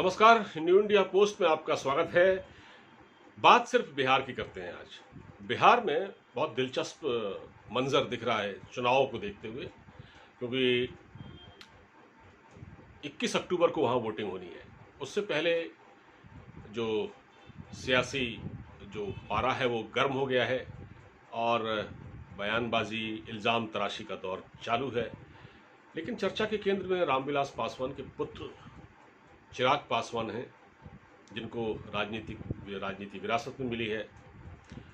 नमस्कार, new India post में आपका स्वागत है। बात सिर्फ बिहार की करते हैं आज। बिहार में बहुत दिलचस्प मंजर दिख रहा है चुनावों को देखते हुए, क्योंकि 21 अक्टूबर को वहाँ वोटिंग होनी है। उससे पहले जो सियासी जो पारा है वो गर्म हो गया है और बयानबाजी, इल्ज़ाम तराशी का दौर चालू है। लेकिन चर्चा के केंद्र में रामविलास पासवान के पुत्र चिराग पासवान हैं, जिनको राजनीति विरासत में मिली है।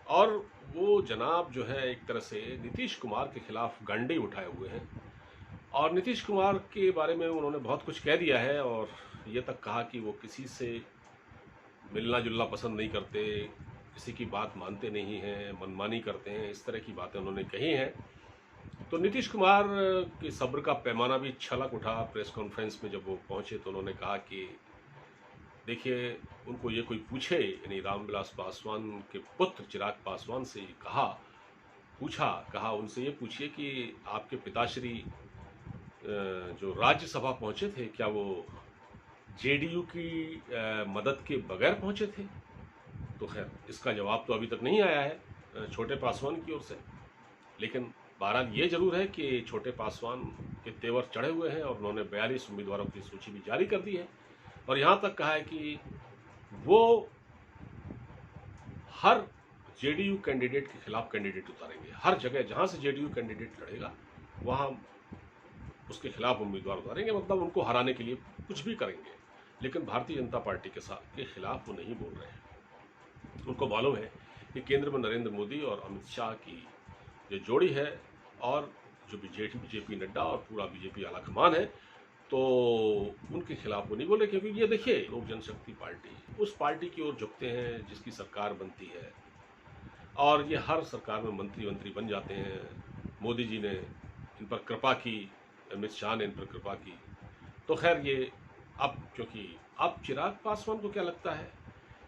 और वो जनाब जो है एक तरह से नीतीश कुमार के खिलाफ डंडे उठाए हुए हैं और नीतीश कुमार के बारे में उन्होंने बहुत कुछ कह दिया है और ये तक कहा कि वो किसी से मिलना जुलना पसंद नहीं करते, किसी की बात मानते नहीं हैं, मनमानी करते हैं, इस तरह की बातें उन्होंने कही हैं। तो नीतीश कुमार के सब्र का पैमाना भी छलक उठा। प्रेस कॉन्फ्रेंस में जब वो पहुंचे तो उन्होंने कहा कि देखिए, उनको ये कोई पूछे, यानी रामविलास पासवान के पुत्र चिराग पासवान से कहा उनसे ये पूछिए कि आपके पिताश्री जो राज्यसभा पहुंचे थे, क्या वो जेडीयू की मदद के बगैर पहुंचे थे? तो खैर, इसका जवाब तो अभी तक नहीं आया है छोटे पासवान की ओर से। लेकिन बहरहाल ये जरूर है कि छोटे पासवान के तेवर चढ़े हुए हैं और उन्होंने 42 उम्मीदवारों की सूची भी जारी कर दी है और यहाँ तक कहा है कि वो हर जेडीयू कैंडिडेट के खिलाफ कैंडिडेट उतारेंगे। हर जगह जहाँ से जेडीयू कैंडिडेट लड़ेगा वहाँ उसके खिलाफ उम्मीदवार उतारेंगे, मतलब उनको हराने के लिए कुछ भी करेंगे। लेकिन भारतीय जनता पार्टी के खिलाफ वो नहीं बोल रहे हैं। उनको मालूम है कि केंद्र में नरेंद्र मोदी और अमित शाह की जो जोड़ी है और जो बीजेपी नड्डा और पूरा बीजेपी आलाकमान है, तो उनके खिलाफ वो नहीं बोले। क्योंकि ये देखिए, लोक जनशक्ति पार्टी उस पार्टी की ओर झुकते हैं जिसकी सरकार बनती है और ये हर सरकार में मंत्री बन जाते हैं। मोदी जी ने इन पर कृपा की, अमित शाह ने इन पर कृपा की। तो खैर, ये क्योंकि अब चिराग पासवान को क्या लगता है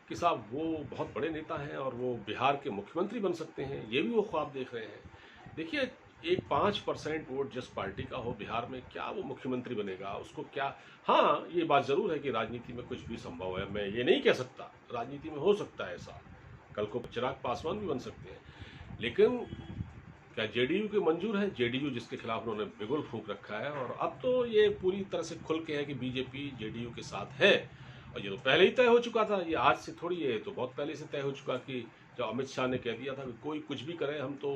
कि साहब वो बहुत बड़े नेता हैं और वो बिहार के मुख्यमंत्री बन सकते हैं, ये भी वो ख्वाब देख रहे हैं। देखिए, एक 5% वोट जिस पार्टी का हो बिहार में, क्या वो मुख्यमंत्री बनेगा? उसको क्या? हाँ, ये बात जरूर है कि राजनीति में कुछ भी संभव है। मैं ये नहीं कह सकता, राजनीति में हो सकता है ऐसा, कल को चिराग पासवान भी बन सकते हैं। लेकिन क्या जेडीयू के मंजूर है? जेडीयू जिसके खिलाफ उन्होंने बिगुल फूंक रखा है और अब तो ये पूरी तरह से खुल के है कि बीजेपी जेडीयू के साथ है। और ये तो पहले ही तय हो चुका था, ये आज से थोड़ी है, तो बहुत पहले से तय हो चुका कि जब अमित शाह ने कह दिया था कि कोई कुछ भी करे, हम तो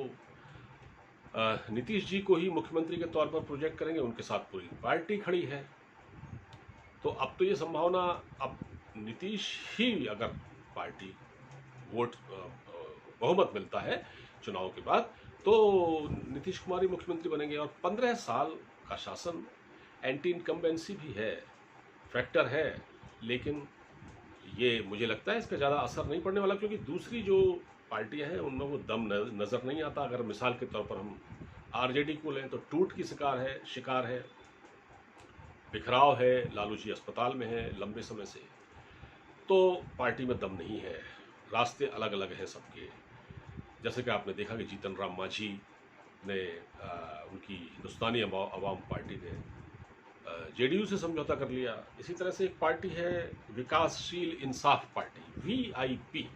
नीतीश जी को ही मुख्यमंत्री के तौर पर प्रोजेक्ट करेंगे, उनके साथ पूरी पार्टी खड़ी है। तो अब तो ये संभावना, अब नीतीश ही अगर पार्टी वोट बहुमत मिलता है चुनाव के बाद, तो नीतीश कुमार ही मुख्यमंत्री बनेंगे। और 15 साल का शासन, एंटी इनकम्बेंसी भी है, फैक्टर है, लेकिन ये मुझे लगता है इसका ज़्यादा असर नहीं पड़ने वाला, क्योंकि दूसरी जो पार्टियां हैं उनमें वो दम नज़र नहीं आता। अगर मिसाल के तौर पर हम आरजेडी को लें तो टूट की शिकार है, बिखराव है, लालू जी अस्पताल में है लंबे समय से, तो पार्टी में दम नहीं है, रास्ते अलग अलग हैं सबके। जैसे कि आपने देखा कि जीतन राम मांझी ने उनकी हिंदुस्तानी अवाम पार्टी ने जेडीयू से समझौता कर लिया। इसी तरह से एक पार्टी है विकासशील इंसाफ पार्टी, वीआईपी,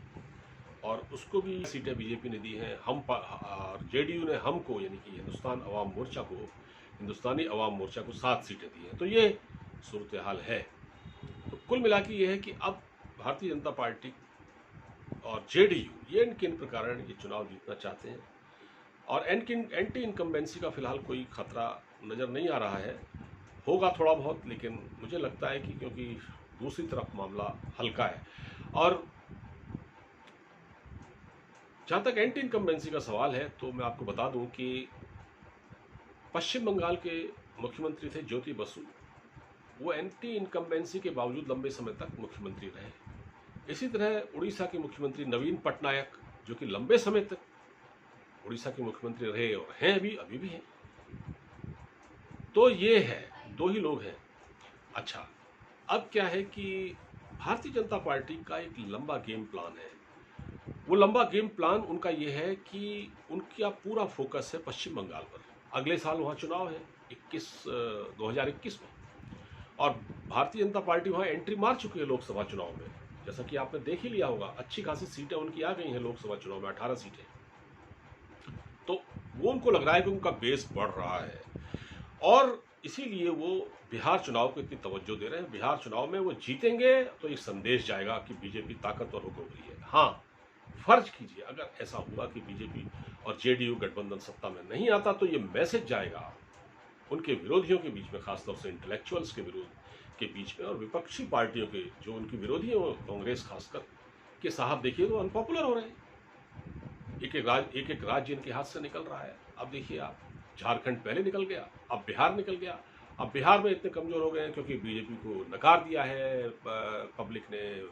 और उसको भी सीटें बीजेपी ने दी हैं। और जेडीयू ने हमको, यानी कि हिंदुस्तानी अवाम मोर्चा को 7 सीटें दी हैं। तो ये सूरत हाल है। तो कुल मिला के ये है कि अब भारतीय जनता पार्टी और जेडीयू ये इनके कारण ये चुनाव जीतना चाहते हैं और एंटी इनकम्बेंसी का फिलहाल कोई खतरा नज़र नहीं आ रहा है। होगा थोड़ा बहुत, लेकिन मुझे लगता है कि क्योंकि दूसरी तरफ मामला हल्का है। और जहाँ तक एंटी इनकम्बेंसी का सवाल है, तो मैं आपको बता दूं कि पश्चिम बंगाल के मुख्यमंत्री थे ज्योति बसु। वो एंटी इनकम्बेंसी के बावजूद लंबे समय तक मुख्यमंत्री रहे। इसी तरह उड़ीसा के मुख्यमंत्री नवीन पटनायक, जो कि लंबे समय तक उड़ीसा के मुख्यमंत्री रहे और हैं अभी भी हैं। तो ये है, 2 ही लोग हैं। अच्छा, अब क्या है कि भारतीय जनता पार्टी का एक लंबा गेम प्लान है। वो लंबा गेम प्लान उनका ये है कि उनका पूरा फोकस है पश्चिम बंगाल पर। अगले साल वहाँ चुनाव है 2021 में, और भारतीय जनता पार्टी वहाँ एंट्री मार चुकी है लोकसभा चुनाव में, जैसा कि आपने देख ही लिया होगा। अच्छी खासी सीटें उनकी आ गई हैं लोकसभा चुनाव में, 18 सीटें। तो वो उनको लग रहा है कि उनका बेस बढ़ रहा है, और इसीलिए वो बिहार चुनाव को इतनी तवज्जो दे रहे हैं। बिहार चुनाव में वो जीतेंगे तो एक संदेश जाएगा कि बीजेपी ताकतवर होकर उभरी है। हाँ, फर्ज कीजिए अगर ऐसा हुआ कि बीजेपी और जेडीयू गठबंधन सत्ता में नहीं आता, तो ये मैसेज जाएगा उनके विरोधियों के बीच में, खासतौर से इंटेलेक्चुअल्स के विरोध के बीच में, और विपक्षी पार्टियों के जो उनके विरोधी हैं, कांग्रेस खासकर, कि साहब देखिए तो अनपॉपुलर हो रहे हैं, एक एक राज्य इनके हाथ से निकल रहा है। अब देखिए आप, झारखंड पहले निकल गया, अब बिहार निकल गया। अब बिहार में इतने कमजोर हो गए हैं क्योंकि बीजेपी को नकार दिया है पब्लिक ने।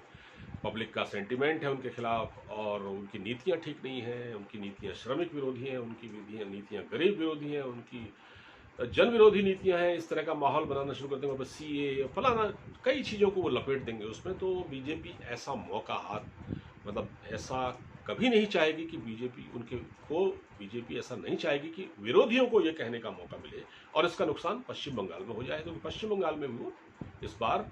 पब्लिक का सेंटिमेंट है उनके खिलाफ, और उनकी नीतियां ठीक नहीं हैं, उनकी नीतियां श्रमिक विरोधी हैं, उनकी नीतियां गरीब विरोधी हैं, उनकी जन विरोधी नीतियां हैं। इस तरह का माहौल बनाना शुरू कर देंगे, बस सीए फलाना, कई चीज़ों को वो लपेट देंगे उसमें। तो बीजेपी ऐसा मौका हाथ, मतलब ऐसा कभी नहीं चाहेगी कि बीजेपी ऐसा नहीं चाहेगी कि विरोधियों को ये कहने का मौका मिले, और इसका नुकसान पश्चिम बंगाल में हो जाए। तो पश्चिम बंगाल में वो इस बार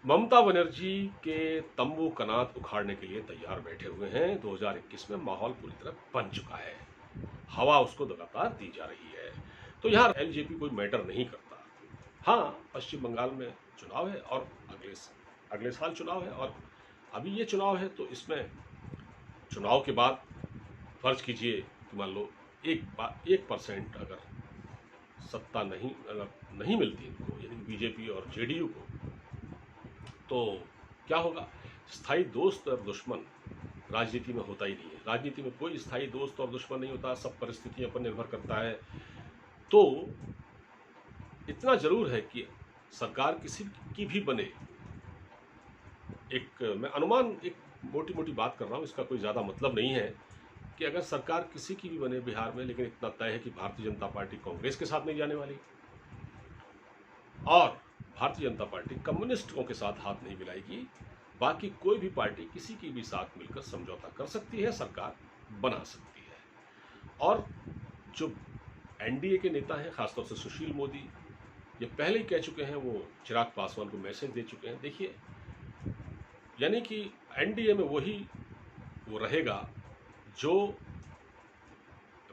ममता बनर्जी के तंबू कनात उखाड़ने के लिए तैयार बैठे हुए हैं। 2021 में माहौल पूरी तरह बन चुका है, हवा उसको लगातार दी जा रही है। तो यहाँ एलजेपी कोई मैटर नहीं करता। हाँ, पश्चिम बंगाल में चुनाव है और अगले साल चुनाव है, और अभी ये चुनाव है, तो इसमें चुनाव के बाद फर्ज कीजिए कि मान लो 1% अगर सत्ता नहीं मिलती इनको, यानी बीजेपी और जेडीयू को, तो क्या होगा? स्थायी दोस्त और दुश्मन राजनीति में होता ही नहीं है। राजनीति में कोई स्थायी दोस्त और दुश्मन नहीं होता, सब परिस्थितियों पर निर्भर करता है। तो इतना जरूर है कि सरकार किसी की भी बने, मैं अनुमान, एक मोटी मोटी बात कर रहा हूँ, इसका कोई ज़्यादा मतलब नहीं है कि अगर सरकार किसी की भी बने बिहार में, लेकिन इतना तय है कि भारतीय जनता पार्टी कांग्रेस के साथ नहीं जाने वाली, और भारतीय जनता पार्टी कम्युनिस्टों के साथ हाथ नहीं मिलाएगी। बाकी कोई भी पार्टी किसी की भी साथ मिलकर समझौता कर सकती है, सरकार बना सकती है। और जो एनडीए के नेता हैं, खासतौर से सुशील मोदी, ये पहले ही कह चुके हैं, वो चिराग पासवान को मैसेज दे चुके हैं। देखिए, यानी कि एनडीए में वो रहेगा जो,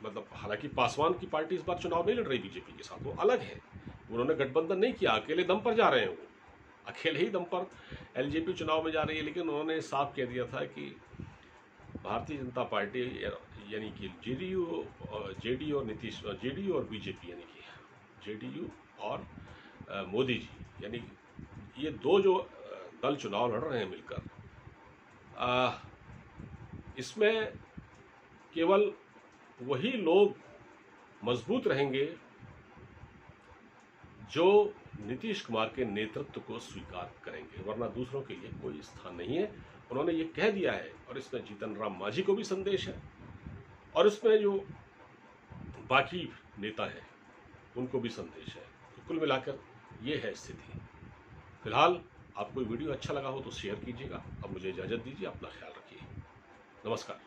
मतलब हालांकि पासवान की पार्टी इस बार चुनाव नहीं लड़ रही बीजेपी के साथ, वो अलग है, उन्होंने गठबंधन नहीं किया, अकेले दम पर जा रहे हैं, वो अकेले ही दम पर एलजेपी चुनाव में जा रही है। लेकिन उन्होंने साफ कह दिया था कि भारतीय जनता पार्टी, यानी कि जेडीयू और बीजेपी, यानी कि जेडीयू और मोदी जी, यानी ये दो जो दल चुनाव लड़ रहे हैं मिलकर, इसमें केवल वही लोग मजबूत रहेंगे जो नीतीश कुमार के नेतृत्व को स्वीकार करेंगे, वरना दूसरों के लिए कोई स्थान नहीं है। उन्होंने ये कह दिया है, और इसमें जीतन राम मांझी को भी संदेश है, और इसमें जो बाकी नेता हैं उनको भी संदेश है। तो कुल मिलाकर ये है स्थिति। फिलहाल आपको वीडियो अच्छा लगा हो तो शेयर कीजिएगा। अब मुझे इजाज़त दीजिए, अपना ख्याल रखिए। नमस्कार।